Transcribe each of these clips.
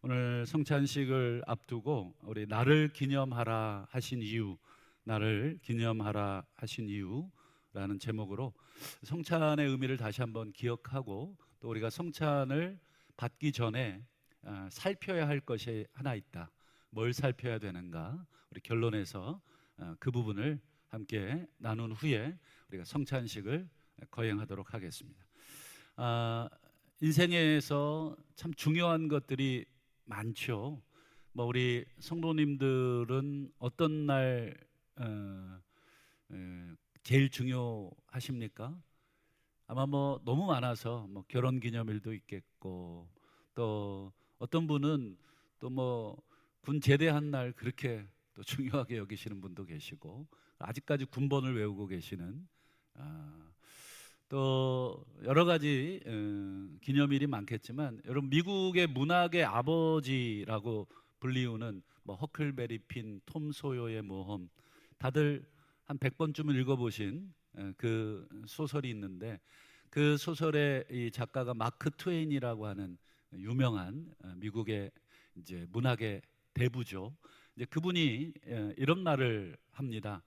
오늘 성찬식을 앞두고 우리 나를 기념하라 하신 이유, 나를 기념하라 하신 이유라는 제목으로 성찬의 의미를 다시 한번 기억하고, 또 우리가 성찬을 받기 전에 살펴야 할 것이 하나 있다. 뭘 살펴야 되는가? 우리 결론에서 그 부분을 함께 나눈 후에 우리가 성찬식을 거행하도록 하겠습니다. 인생에서 참 중요한 것들이 많죠. 우리 성도님들은 어떤 날 제일 중요하십니까? 아마 너무 많아서 결혼기념일도 있겠고, 또 어떤 분은 또 군 제대한 날 그렇게 또 중요하게 여기시는 분도 계시고, 아직까지 군번을 외우고 계시는 또 여러 가지 기념일이 많겠지만, 여러분 미국의 문학의 아버지라고 불리우는 허클베리 핀, 톰 소요의 모험, 다들 한 100번쯤은 읽어보신 그 소설이 있는데, 그 소설의 이 작가가 마크 트웨인이라고 하는 유명한 미국의 이제 문학의 대부죠. 이제 그분이 이런 말을 합니다.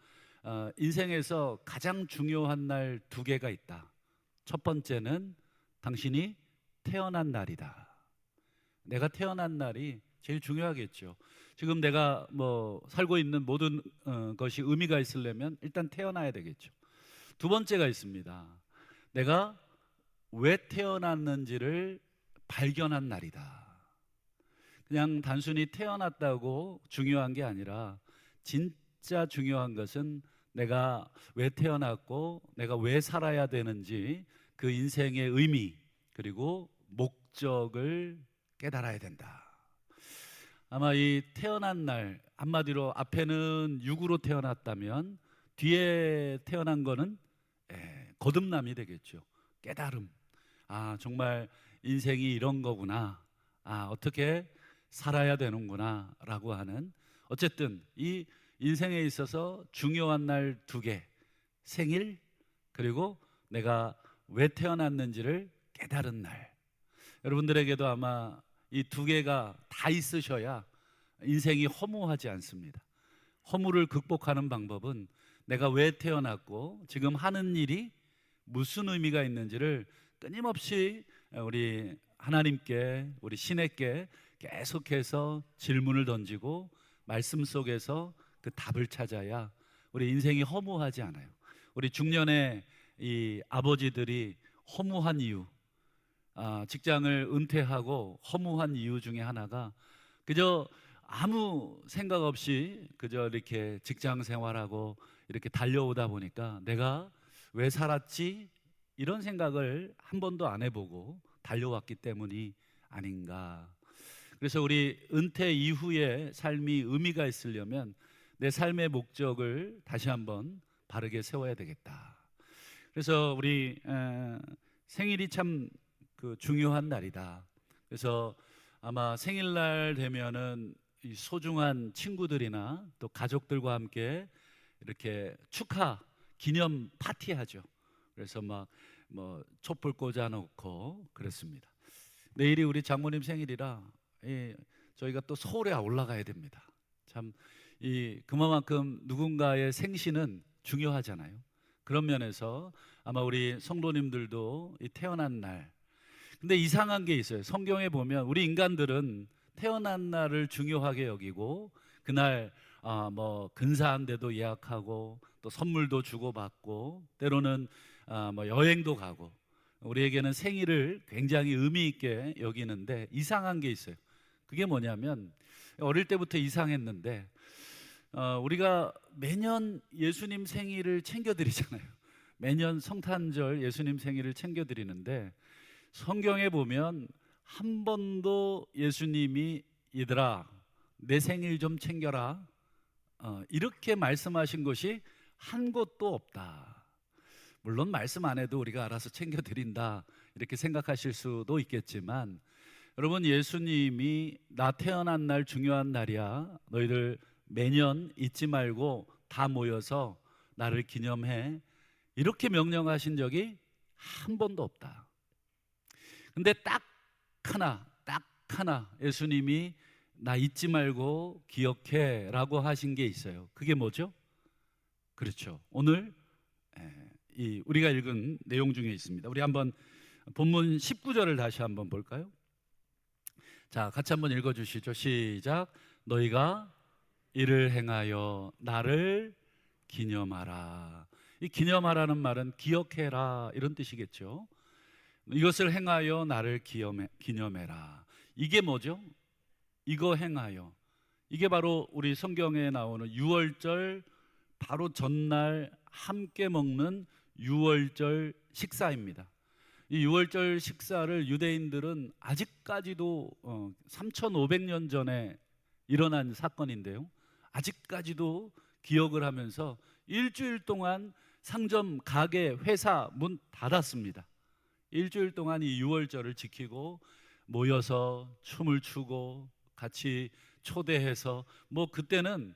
인생에서 가장 중요한 날 두 개가 있다. 첫 번째는 당신이 태어난 날이다. 내가 태어난 날이 제일 중요하겠죠. 지금 내가 살고 있는 모든 것이 의미가 있으려면 일단 태어나야 되겠죠. 두 번째가 있습니다. 내가 왜 태어났는지를 발견한 날이다. 그냥 단순히 태어났다고 중요한 게 아니라, 진짜 중요한 것은 내가 왜 태어났고 내가 왜 살아야 되는지, 그 인생의 의미 그리고 목적을 깨달아야 된다. 아마 이 태어난 날, 한마디로 앞에는 육으로 태어났다면 뒤에 태어난 거는 거듭남이 되겠죠. 깨달음. 정말 인생이 이런 거구나. 어떻게 살아야 되는구나 라고 하는, 어쨌든 이 인생에 있어서 중요한 날 두 개, 생일 그리고 내가 왜 태어났는지를 깨달은 날. 여러분들에게도 아마 이 두 개가 다 있으셔야 인생이 허무하지 않습니다. 허무를 극복하는 방법은 내가 왜 태어났고 지금 하는 일이 무슨 의미가 있는지를 끊임없이 우리 하나님께, 우리 신에게 계속해서 질문을 던지고 말씀 속에서 그 답을 찾아야 우리 인생이 허무하지 않아요. 우리 중년의 이 아버지들이 허무한 이유, 직장을 은퇴하고 허무한 이유 중에 하나가 그저 아무 생각 없이 그저 이렇게 직장 생활하고 이렇게 달려오다 보니까 내가 왜 살았지? 이런 생각을 한 번도 안 해보고 달려왔기 때문이 아닌가. 그래서 우리 은퇴 이후의 삶이 의미가 있으려면 내 삶의 목적을 다시 한번 바르게 세워야 되겠다. 그래서 우리 생일이 참 중요한 날이다. 그래서 아마 생일날 되면은 이 소중한 친구들이나 또 가족들과 함께 이렇게 축하 기념 파티하죠. 그래서 촛불 꽂아놓고 그렇습니다. 내일이 우리 장모님 생일이라 저희가 또 서울에 올라가야 됩니다. 참 그만큼 누군가의 생신은 중요하잖아요. 그런 면에서 아마 우리 성도님들도 이 태어난 날, 근데 이상한 게 있어요. 성경에 보면 우리 인간들은 태어난 날을 중요하게 여기고 그날 근사한 데도 예약하고 또 선물도 주고받고 때로는 여행도 가고, 우리에게는 생일을 굉장히 의미 있게 여기는데 이상한 게 있어요. 그게 뭐냐면, 어릴 때부터 이상했는데 우리가 매년 예수님 생일을 챙겨드리잖아요. 매년 성탄절 예수님 생일을 챙겨드리는데 성경에 보면 한 번도 예수님이 얘들아 내 생일 좀 챙겨라 이렇게 말씀하신 것이 한 곳도 없다. 물론 말씀 안 해도 우리가 알아서 챙겨드린다 이렇게 생각하실 수도 있겠지만, 여러분 예수님이 나 태어난 날 중요한 날이야, 너희들 매년 잊지 말고 다 모여서 나를 기념해, 이렇게 명령하신 적이 한 번도 없다. 근데 딱 하나 예수님이 나 잊지 말고 기억해 라고 하신 게 있어요. 그게 뭐죠? 그렇죠. 오늘 우리가 읽은 내용 중에 있습니다. 우리 한번 본문 19절을 다시 한번 볼까요? 자, 같이 한번 읽어주시죠. 시작. 너희가 이를 행하여 나를 기념하라. 이 기념하라는 말은 기억해라 이런 뜻이겠죠. 이것을 행하여 나를 기념해라. 이게 뭐죠? 이거 행하여. 이게 바로 우리 성경에 나오는 유월절 바로 전날 함께 먹는 유월절 식사입니다. 이 유월절 식사를 유대인들은 아직까지도 3500년 전에 일어난 사건인데요, 아직까지도 기억을 하면서 일주일 동안 상점, 가게, 회사 문 닫았습니다. 일주일 동안 이 유월절을 지키고 모여서 춤을 추고 같이 초대해서 그때는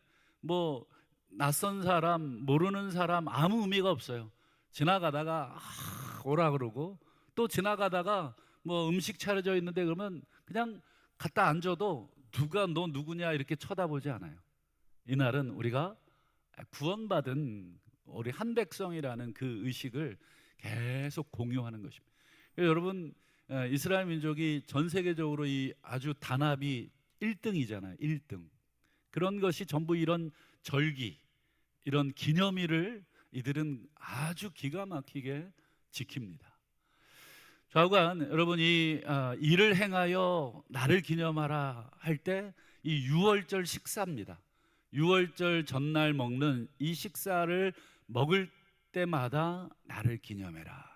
낯선 사람, 모르는 사람 아무 의미가 없어요. 지나가다가 오라 그러고, 또 지나가다가 음식 차려져 있는데 그러면 그냥 갖다 앉아도 누가 너 누구냐 이렇게 쳐다보지 않아요. 이날은 우리가 구원받은 우리 한 백성이라는 그 의식을 계속 공유하는 것입니다. 여러분, 이스라엘 민족이 전 세계적으로 이 아주 단합이 1등이잖아요. 1등. 그런 것이 전부 이런 절기, 이런 기념일을 이들은 아주 기가 막히게 지킵니다. 좌우간 여러분이 이를 행하여 나를 기념하라 할 때 이 유월절 식사입니다. 유월절 전날 먹는 이 식사를 먹을 때마다 나를 기념해라.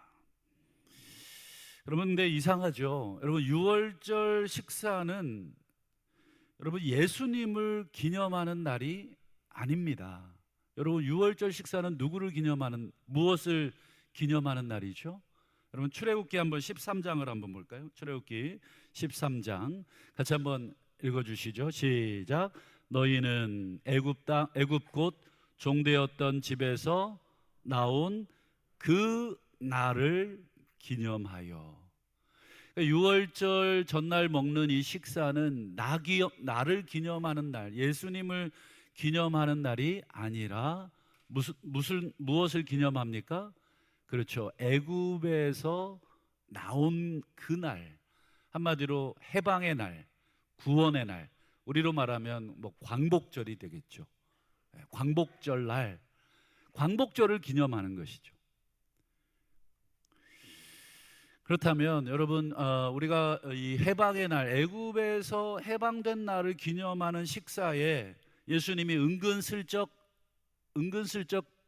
여러분, 근데 이상하죠? 여러분, 유월절 식사는 여러분 예수님을 기념하는 날이 아닙니다. 여러분, 유월절 식사는 누구를 기념하는, 무엇을 기념하는 날이죠? 여러분, 출애굽기 한번 13장을 한번 볼까요? 출애굽기 13장 같이 한번 읽어주시죠. 시작. 너희는 애굽 곧 종되었던 집에서 나온 그 날을 기념하여. 유월절 전날 먹는 이 식사는 나를 기념하는 날, 예수님을 기념하는 날이 아니라 무엇을 기념합니까? 그렇죠. 애굽에서 나온 그 날, 한마디로 해방의 날, 구원의 날, 우리로 말하면 광복절이 되겠죠. 광복절 날, 광복절을 기념하는 것이죠. 그렇다면 여러분, 우리가 이 해방의 날, 애굽에서 해방된 날을 기념하는 식사에 예수님이 은근슬쩍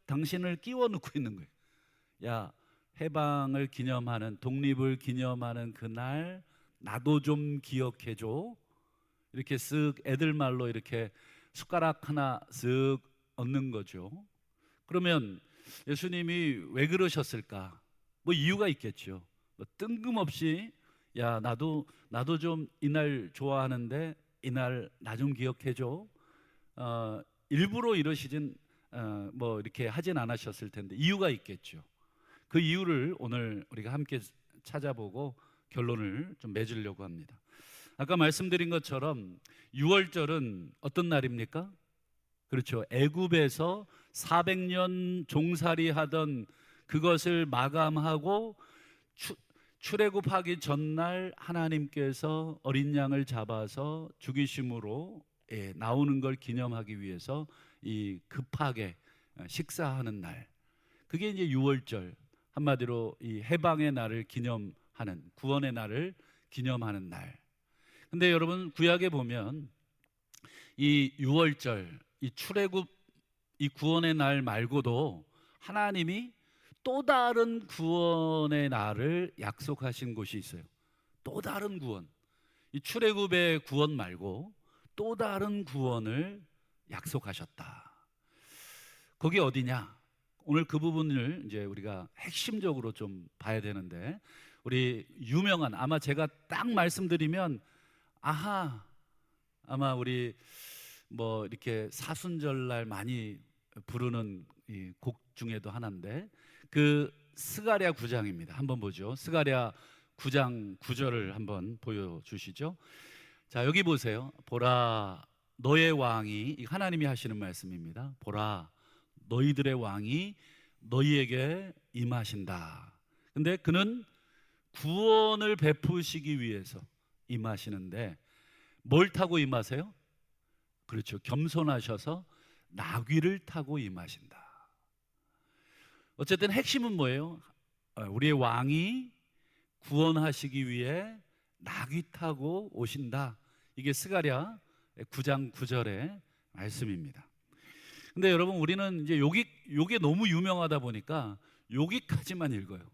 당신을 끼워 넣고 있는 거예요. 야, 해방을 기념하는, 독립을 기념하는 그날 나도 좀 기억해줘. 이렇게 쓱 애들 말로 이렇게 숟가락 하나 쓱 얹는 거죠. 그러면 예수님이 왜 그러셨을까? 이유가 있겠죠. 뜬금없이 야, 나도 좀 이날 좋아하는데 이날 나 좀 기억해줘. 일부러 이러시진 이렇게 하진 않으셨을 텐데 이유가 있겠죠. 그 이유를 오늘 우리가 함께 찾아보고 결론을 좀 맺으려고 합니다. 아까 말씀드린 것처럼 유월절은 어떤 날입니까? 그렇죠. 애굽에서 400년 종살이 하던 그것을 마감하고 출애굽하기 전날 하나님께서 어린 양을 잡아서 죽이심으로 나오는 걸 기념하기 위해서 이 급하게 식사하는 날, 그게 이제 유월절, 한마디로 이 해방의 날을 기념하는, 구원의 날을 기념하는 날. 근데 여러분, 구약에 보면 이 유월절, 이 출애굽, 이 구원의 날 말고도 하나님이 또 다른 구원의 날을 약속하신 곳이 있어요. 또 다른 구원, 이 출애굽의 구원 말고 또 다른 구원을 약속하셨다. 거기 어디냐? 오늘 그 부분을 이제 우리가 핵심적으로 좀 봐야 되는데, 우리 유명한, 아마 제가 딱 말씀드리면 아마 우리 이렇게 사순절날 많이 부르는 이 곡 중에도 하나인데, 그 스가랴 9장입니다. 한번 보죠. 스가랴 9장 9절을 한번 보여주시죠. 자, 여기 보세요. 보라, 너의 왕이, 이 하나님이 하시는 말씀입니다. 보라, 너희들의 왕이 너희에게 임하신다. 근데 그는 구원을 베푸시기 위해서 임하시는데 뭘 타고 임하세요? 그렇죠. 겸손하셔서 나귀를 타고 임하신다. 어쨌든 핵심은 뭐예요? 우리의 왕이 구원하시기 위해 나귀 타고 오신다. 이게 스가랴 9장 9절의 말씀입니다. 근데 여러분, 우리는 이제 요게 너무 유명하다 보니까 여기까지만 읽어요.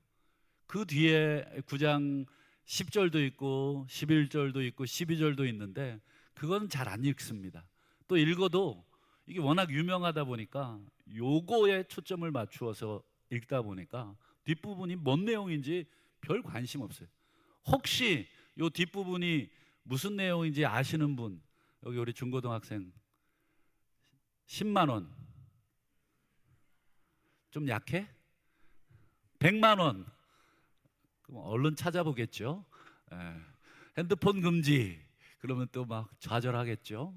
그 뒤에 9장 10절도 있고 11절도 있고 12절도 있는데 그건 잘 안 읽습니다. 또 읽어도 이게 워낙 유명하다 보니까 요거에 초점을 맞추어서 읽다 보니까 뒷부분이 뭔 내용인지 별 관심 없어요. 혹시 요 뒷부분이 무슨 내용인지 아시는 분, 여기 우리 중고등학생 10만 원 좀 약해? 100만 원 그럼 얼른 찾아보겠죠. 핸드폰 금지 그러면 또 막 좌절하겠죠.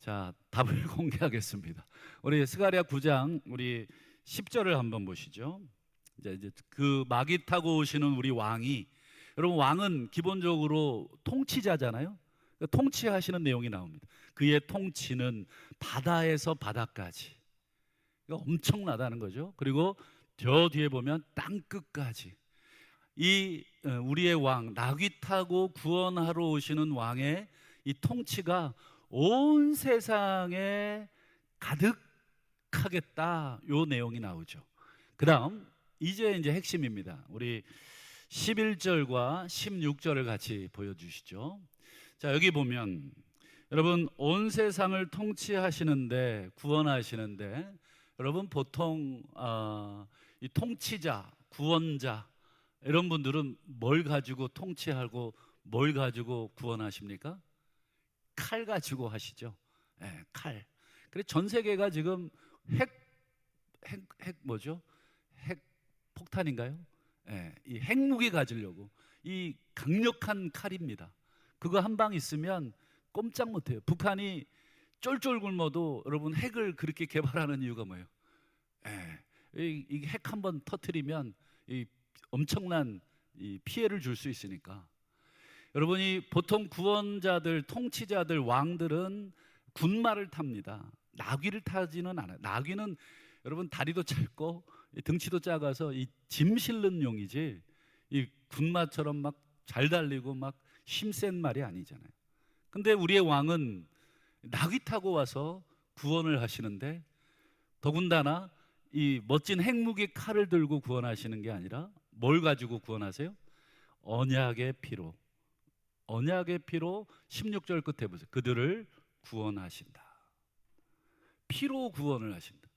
자, 답을 공개하겠습니다. 우리 스가랴 9장 우리 10절을 한번 보시죠. 이제 그 마귀 타고 오시는 우리 왕이, 여러분 왕은 기본적으로 통치자잖아요. 통치하시는 내용이 나옵니다. 그의 통치는 바다에서 바다까지, 엄청나다는 거죠. 그리고 저 뒤에 보면 땅 끝까지, 이 우리의 왕, 나귀 타고 구원하러 오시는 왕의 이 통치가 온 세상에 가득하겠다, 요 내용이 나오죠. 그 다음 이제 핵심입니다. 우리 11절과 16절을 같이 보여주시죠. 자, 여기 보면 여러분, 온 세상을 통치하시는데, 구원하시는데, 여러분 보통 이 통치자, 구원자 이런 분들은 뭘 가지고 통치하고 뭘 가지고 구원하십니까? 칼 가지고 하시죠. 칼. 그래, 전 세계가 지금 핵 뭐죠? 핵 폭탄인가요? 이 핵무기 가지려고, 이 강력한 칼입니다. 그거 한 방 있으면 꼼짝 못해요. 북한이 쫄쫄 굶어도 여러분 핵을 그렇게 개발하는 이유가 뭐예요? 이 핵 한 번 터뜨리면 이 엄청난 이 피해를 줄 수 있으니까. 여러분이 보통 구원자들, 통치자들, 왕들은 군마를 탑니다. 나귀를 타지는 않아요. 나귀는 여러분 다리도 짧고 등치도 작아서 이 짐 실는 용이지, 이 군마처럼 막 잘 달리고 막 힘센 말이 아니잖아요. 근데 우리의 왕은 나귀 타고 와서 구원을 하시는데, 더군다나 이 멋진 핵무기 칼을 들고 구원하시는 게 아니라 뭘 가지고 구원하세요? 언약의 피로. 언약의 피로 16절 끝에 보세요. 그들을 구원하신다. 피로 구원을 하신다.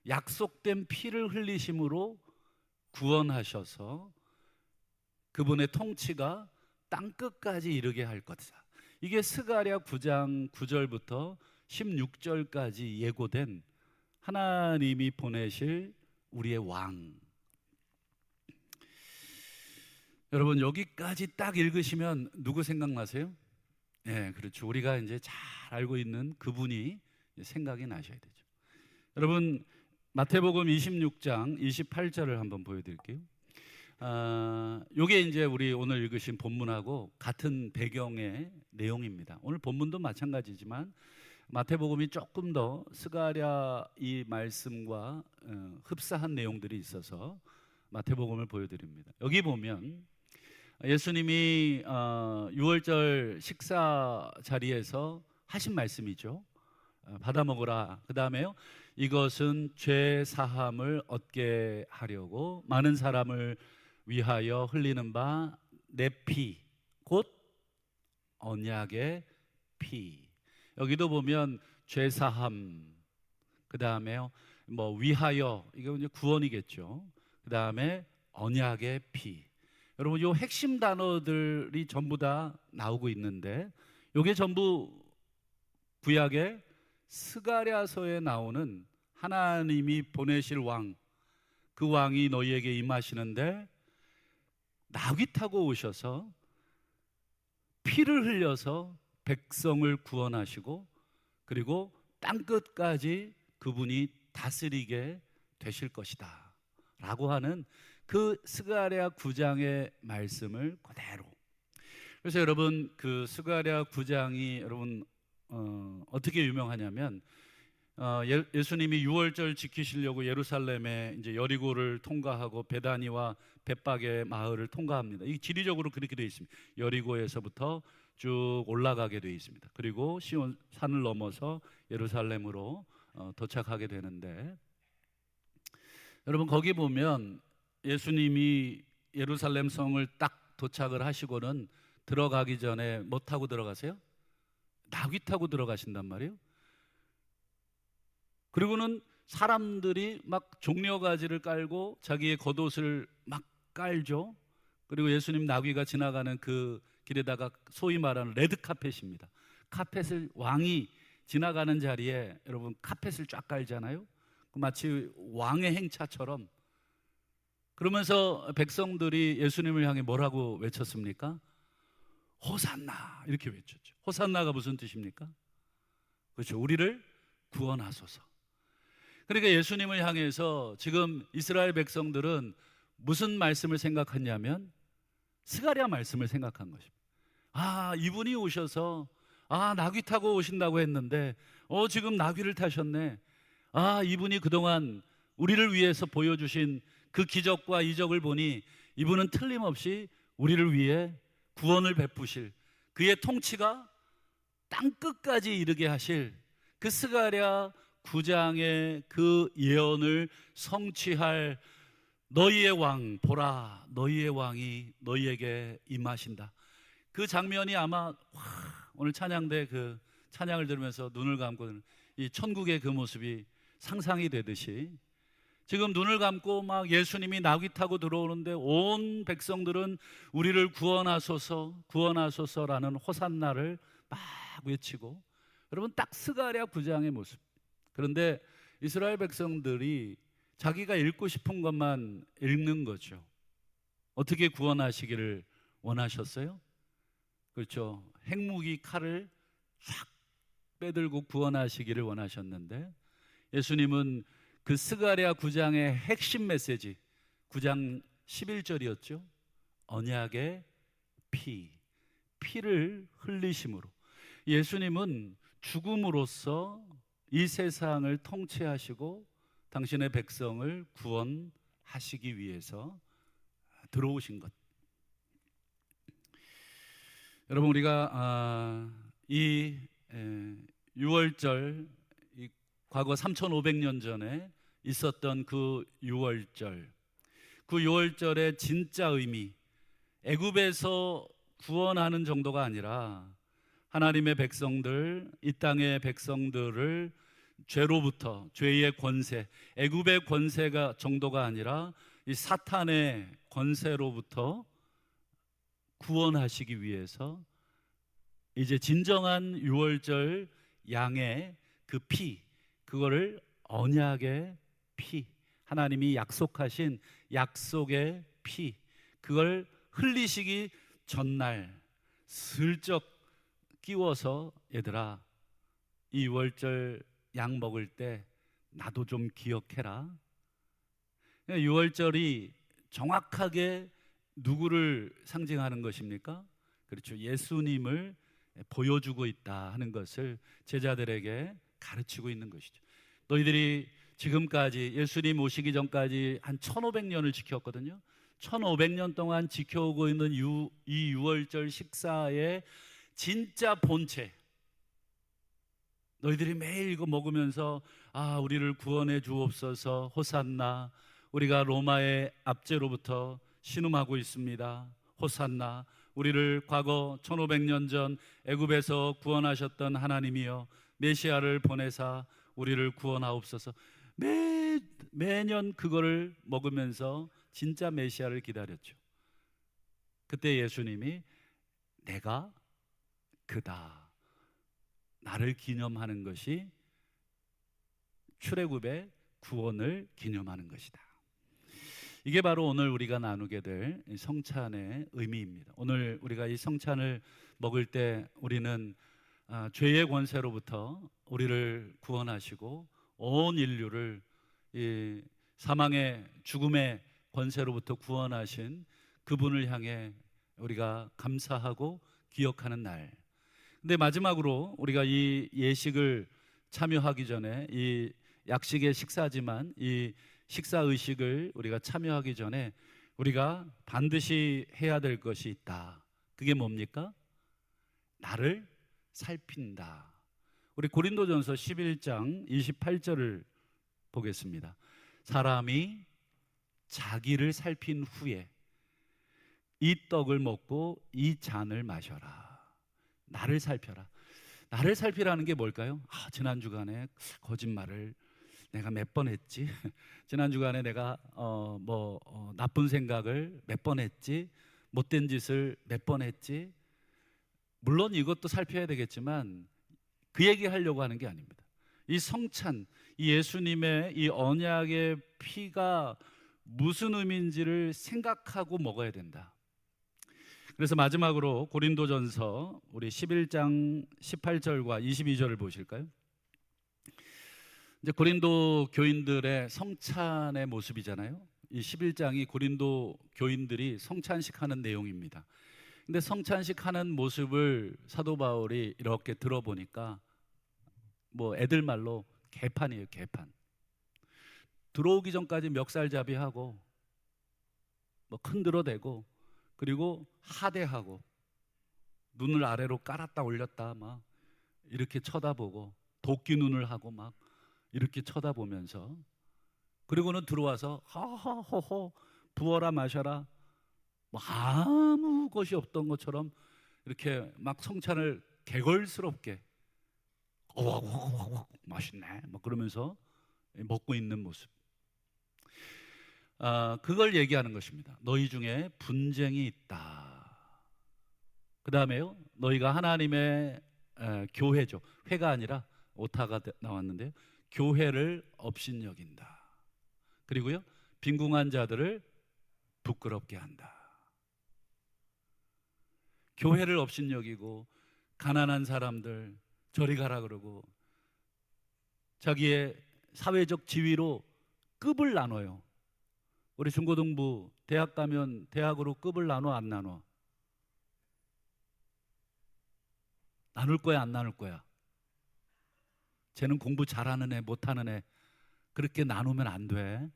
약속된 피를 흘리심으로 구원하셔서 그분의 통치가 땅끝까지 이르게 할 것이다. 이게 스가랴 9장 9절부터 16절까지 예고된 하나님이 보내실 우리의 왕. 여러분, 여기까지 딱 읽으시면 누구 생각나세요? 그렇죠. 우리가 이제 잘 알고 있는 그분이 생각이 나셔야 되죠. 여러분, 마태복음 26장 28절을 한번 보여드릴게요. 이게 이제 우리 오늘 읽으신 본문하고 같은 배경의 내용입니다. 오늘 본문도 마찬가지지만 마태복음이 조금 더 스가랴 이 말씀과 흡사한 내용들이 있어서 마태복음을 보여드립니다. 여기 보면 예수님이 6월절 식사 자리에서 하신 말씀이죠. 받아 먹으라. 그 다음에요, 이것은 죄 사함을 얻게 하려고 많은 사람을 위하여 흘리는 바 내 피, 곧 언약의 피. 여기도 보면 죄 사함, 그 다음에요 뭐 위하여, 이거 이제 구원이겠죠. 그 다음에 언약의 피. 여러분, 요 핵심 단어들이 전부 다 나오고 있는데, 요게 전부 구약의 스가랴서에 나오는 하나님이 보내실 왕, 그 왕이 너희에게 임하시는데 나귀 타고 오셔서 피를 흘려서 백성을 구원하시고 그리고 땅끝까지 그분이 다스리게 되실 것이다 라고 하는 그 스가랴 9장의 말씀을 그대로. 그래서 여러분, 그 스가랴 9장이 여러분 어떻게 유명하냐면 예수님이 유월절 지키시려고 예루살렘에 이제 여리고를 통과하고 베다니와 벳박의 마을을 통과합니다. 이 지리적으로 그렇게 되어 있습니다. 여리고에서부터 쭉 올라가게 되어 있습니다. 그리고 시온 산을 넘어서 예루살렘으로 도착하게 되는데, 여러분 거기 보면 예수님이 예루살렘 성을 딱 도착을 하시고는 들어가기 전에 뭐 타고 들어가세요? 나귀 타고 들어가신단 말이에요. 그리고는 사람들이 막 종려가지를 깔고 자기의 겉옷을 막 깔죠. 그리고 예수님 나귀가 지나가는 그 길에다가 소위 말하는 레드카펫입니다. 카펫을, 왕이 지나가는 자리에 여러분 카펫을 쫙 깔잖아요. 마치 왕의 행차처럼. 그러면서 백성들이 예수님을 향해 뭐라고 외쳤습니까? 호산나, 이렇게 외쳤죠. 호산나가 무슨 뜻입니까? 그렇죠, 우리를 구원하소서. 그러니까 예수님을 향해서 지금 이스라엘 백성들은 무슨 말씀을 생각했냐면 스가랴 말씀을 생각한 것입니다. 이분이 오셔서 나귀 타고 오신다고 했는데 지금 나귀를 타셨네. 이분이 그동안 우리를 위해서 보여주신 그 기적과 이적을 보니 이분은 틀림없이 우리를 위해 구원을 베푸실, 그의 통치가 땅끝까지 이르게 하실 그 스가랴 9장의 그 예언을 성취할 너희의 왕, 보라 너희의 왕이 너희에게 임하신다. 그 장면이 아마 오늘 찬양대 그 찬양을 들으면서 눈을 감고 이 천국의 그 모습이 상상이 되듯이 지금 눈을 감고 막 예수님이 나귀 타고 들어오는데 온 백성들은 우리를 구원하소서 구원하소서라는 호산나를 막 외치고, 여러분 딱 스가랴 9장의 모습. 그런데 이스라엘 백성들이 자기가 읽고 싶은 것만 읽는 거죠. 어떻게 구원하시기를 원하셨어요? 그렇죠, 핵무기 칼을 쫙 빼들고 구원하시기를 원하셨는데, 예수님은 그 스가랴 9장의 핵심 메시지 9장 11절이었죠. 언약의 피를 흘리심으로 예수님은 죽음으로써 이 세상을 통치하시고 당신의 백성을 구원하시기 위해서 들어오신 것. 여러분, 우리가 이 6월절, 과거 3500년 전에 있었던 그 6월절, 그 6월절의 진짜 의미, 애굽에서 구원하는 정도가 아니라 하나님의 백성들, 이 땅의 백성들을 죄로부터, 죄의 권세, 애굽의 권세가 정도가 아니라 이 사탄의 권세로부터 구원하시기 위해서 이제 진정한 6월절 양의 그 피, 그거를 언약의 피, 하나님이 약속하신 약속의 피, 그걸 흘리시기 전날 슬쩍 끼워서, 얘들아 이 6월절 양 먹을 때 나도 좀 기억해라. 6월절이 정확하게 누구를 상징하는 것입니까? 그렇죠, 예수님을 보여주고 있다 하는 것을 제자들에게 가르치고 있는 것이죠. 너희들이 지금까지 예수님 오시기 전까지 한 1500년을 지켰거든요. 1500년 동안 지켜오고 있는 이 6월절 식사의 진짜 본체, 너희들이 매일 이거 먹으면서 우리를 구원해 주옵소서, 호산나, 우리가 로마의 압제로부터 신음하고 있습니다, 호산나, 우리를 과거 1500년 전 애굽에서 구원하셨던 하나님이여 메시아를 보내사 우리를 구원하옵소서. 매년 그거를 먹으면서 진짜 메시아를 기다렸죠. 그때 예수님이 내가 그다, 나를 기념하는 것이 출애굽의 구원을 기념하는 것이다. 이게 바로 오늘 우리가 나누게 될 성찬의 의미입니다. 오늘 우리가 이 성찬을 먹을 때 우리는 죄의 권세로부터 우리를 구원하시고 온 인류를 이 사망의 죽음의 권세로부터 구원하신 그분을 향해 우리가 감사하고 기억하는 날. 근데 마지막으로 우리가 이 예식을 참여하기 전에, 이 약식의 식사지만 이 식사 의식을 우리가 참여하기 전에 우리가 반드시 해야 될 것이 있다. 그게 뭡니까? 나를 살핀다. 우리 고린도전서 11장 28절을 보겠습니다. 사람이 자기를 살핀 후에 이 떡을 먹고 이 잔을 마셔라. 나를 살펴라. 나를 살피라는 게 뭘까요? 지난 주간에 거짓말을 내가 몇 번 했지? 지난 주간에 내가 나쁜 생각을 몇 번 했지? 못된 짓을 몇 번 했지? 물론 이것도 살펴야 되겠지만 그 얘기 하려고 하는 게 아닙니다. 이 성찬, 이 예수님의 이 언약의 피가 무슨 의미인지를 생각하고 먹어야 된다. 그래서 마지막으로 고린도전서 우리 11장 18절과 22절을 보실까요? 이제 고린도 교인들의 성찬의 모습이잖아요. 이 11장이 고린도 교인들이 성찬식 하는 내용입니다. 근데 성찬식 하는 모습을 사도 바울이 이렇게 들어보니까 애들 말로 개판이에요, 개판. 들어오기 전까지 멱살잡이하고 흔들어대고 그리고 하대하고 눈을 아래로 깔았다 올렸다 막 이렇게 쳐다보고 도끼 눈을 하고 막 이렇게 쳐다보면서 그리고는 들어와서 하하호호 부어라 마셔라 아무 것이 없던 것처럼 이렇게 막 성찬을 개걸스럽게 맛있네 막 그러면서 먹고 있는 모습. 그걸 얘기하는 것입니다. 너희 중에 분쟁이 있다. 그 다음에요, 너희가 하나님의 교회죠. 회가 아니라 오타가 나왔는데요, 교회를 업신여긴다. 그리고요, 빈궁한 자들을 부끄럽게 한다. 교회를 업신여기고 가난한 사람들 저리 가라 그러고 자기의 사회적 지위로 급을 나눠요. 우리 중고등부 대학 가면 대학으로 급을 나눠 안 나눠? 나눌 거야 안 나눌 거야? 쟤는 공부 잘하는 애 못하는 애 그렇게 나누면 안 돼.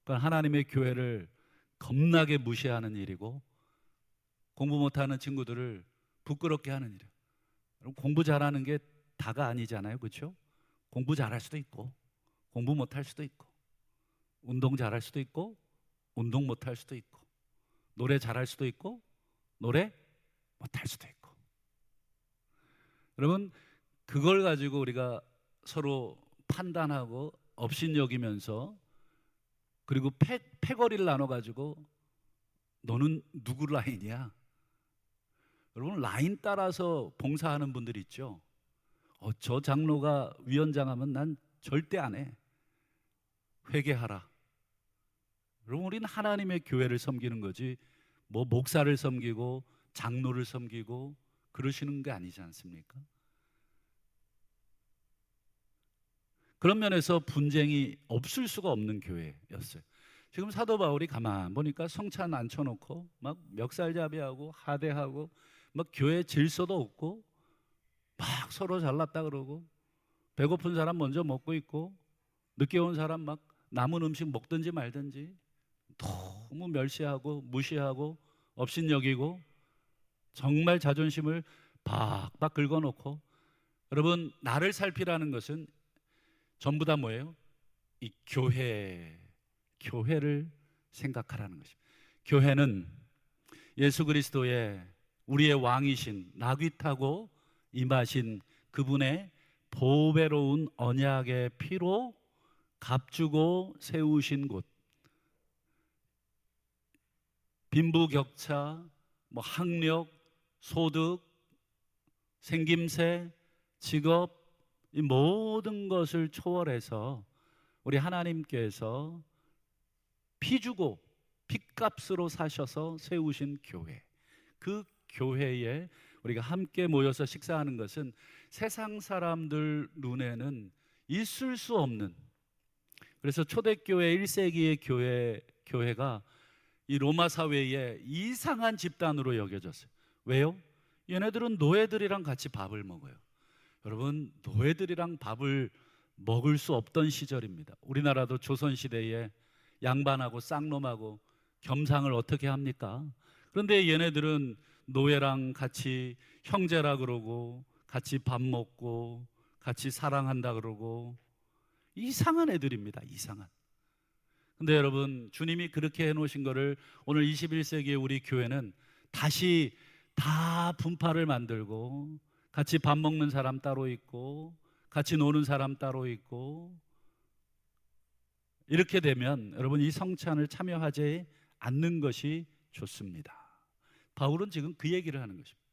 그건 하나님의 교회를 겁나게 무시하는 일이고 공부 못하는 친구들을 부끄럽게 하는 일이에요. 공부 잘하는 게 다가 아니잖아요, 그렇죠? 공부 잘할 수도 있고 공부 못할 수도 있고 운동 잘할 수도 있고 운동 못할 수도 있고 노래 잘할 수도 있고 노래 못할 수도 있고. 여러분, 그걸 가지고 우리가 서로 판단하고 업신여기면서 그리고 패거리를 나눠가지고 너는 누구 라인이야? 여러분, 라인 따라서 봉사하는 분들이 있죠. 저 장로가 위원장 하면 난 절대 안 해. 회개하라. 여러분, 우리는 하나님의 교회를 섬기는 거지 목사를 섬기고 장로를 섬기고 그러시는 게 아니지 않습니까? 그런 면에서 분쟁이 없을 수가 없는 교회였어요. 지금 사도 바울이 가만 보니까 성찬 앉혀놓고 막 멱살잡이하고 하대하고 막 교회 질서도 없고 막 서로 잘났다 그러고 배고픈 사람 먼저 먹고 있고 늦게 온 사람 막 남은 음식 먹든지 말든지 너무 멸시하고 무시하고 업신여기고 정말 자존심을 박박 긁어놓고. 여러분, 나를 살피라는 것은 전부 다 뭐예요? 이 교회를 생각하라는 것입니다. 교회는 예수 그리스도의 우리의 왕이신 나귀 타고 임하신 그분의 보배로운 언약의 피로 값주고 세우신 곳. 빈부격차, 학력, 소득, 생김새, 직업, 이 모든 것을 초월해서 우리 하나님께서 피 주고 핏값으로 사셔서 세우신 교회, 그 교회에 우리가 함께 모여서 식사하는 것은 세상 사람들 눈에는 있을 수 없는, 그래서 초대교회 1세기의 교회가 이 로마 사회에 이상한 집단으로 여겨졌어요. 왜요? 얘네들은 노예들이랑 같이 밥을 먹어요. 여러분, 노예들이랑 밥을 먹을 수 없던 시절입니다. 우리나라도 조선시대에 양반하고 쌍놈하고 겸상을 어떻게 합니까? 그런데 얘네들은 노예랑 같이 형제라 그러고 같이 밥 먹고 같이 사랑한다 그러고 이상한 애들입니다. 이상한. 근데 여러분, 주님이 그렇게 해놓으신 거를 오늘 21세기의 우리 교회는 다시 다 분파를 만들고 같이 밥 먹는 사람 따로 있고 같이 노는 사람 따로 있고, 이렇게 되면 여러분 이 성찬을 참여하지 않는 것이 좋습니다. 바울은 지금 그 얘기를 하는 것입니다.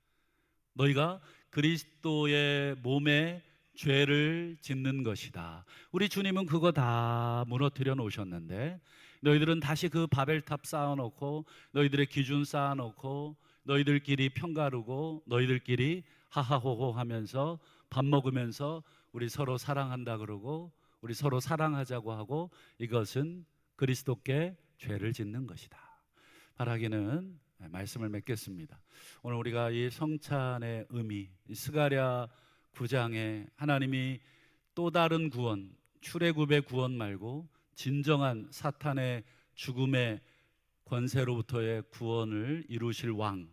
너희가 그리스도의 몸에 죄를 짓는 것이다. 우리 주님은 그거 다 무너뜨려 놓으셨는데 너희들은 다시 그 바벨탑 쌓아놓고 너희들의 기준 쌓아놓고 너희들끼리 평가르고 너희들끼리 하하호호 하면서 밥 먹으면서 우리 서로 사랑한다 그러고 우리 서로 사랑하자고 하고, 이것은 그리스도께 죄를 짓는 것이다. 바라기는 말씀을 맺겠습니다. 오늘 우리가 이 성찬의 의미, 스가랴 9장에 하나님이 또 다른 구원, 출애굽의 구원 말고 진정한 사탄의 죽음의 권세로부터의 구원을 이루실 왕,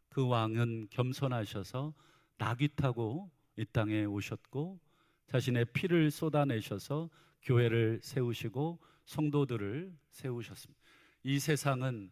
그 왕은 겸손하셔서 나귀 타고 이 땅에 오셨고 자신의 피를 쏟아내셔서 교회를 세우시고 성도들을 세우셨습니다. 이 세상은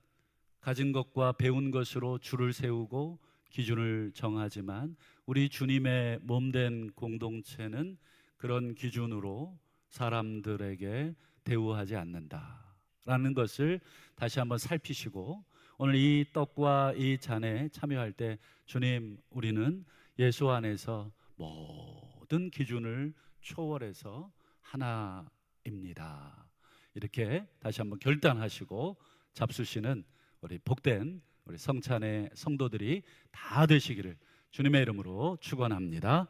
가진 것과 배운 것으로 줄을 세우고 기준을 정하지만 우리 주님의 몸된 공동체는 그런 기준으로 사람들에게 대우하지 않는다라는 것을 다시 한번 살피시고, 오늘 이 떡과 이 잔에 참여할 때 주님, 우리는 예수 안에서 모든 기준을 초월해서 하나입니다. 이렇게 다시 한번 결단하시고 잡수시는 우리 복된 우리 성찬의 성도들이 다 되시기를 주님의 이름으로 축원합니다.